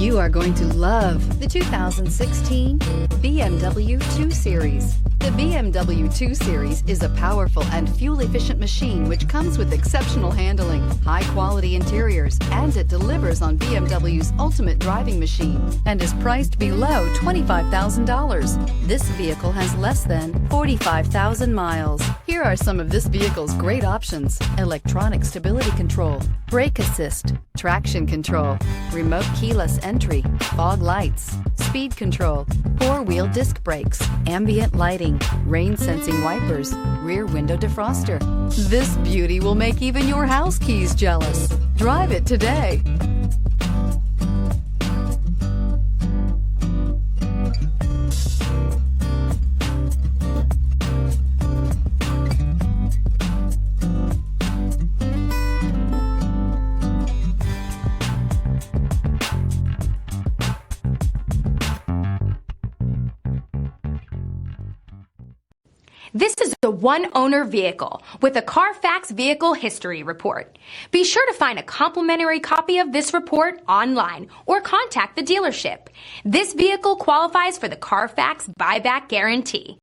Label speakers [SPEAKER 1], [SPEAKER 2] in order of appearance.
[SPEAKER 1] You are going to love the 2016 BMW 2 Series. The BMW 2 Series is a powerful and fuel-efficient machine which comes with exceptional handling, high-quality interiors, and it delivers on BMW's ultimate driving machine and is priced below $25,000. This vehicle has less than 45,000 miles. Here are some of this vehicle's great options: electronic stability control, brake assist, traction control, remote keyless entry, fog lights, speed control, four-wheel disc brakes, ambient lighting, rain sensing wipers, rear window defroster. This beauty will make even your house keys jealous. Drive it today.
[SPEAKER 2] This is a one-owner vehicle with a Carfax Vehicle History Report. Be sure to find a complimentary copy of this report online or contact the dealership. This vehicle qualifies for the Carfax Buyback Guarantee.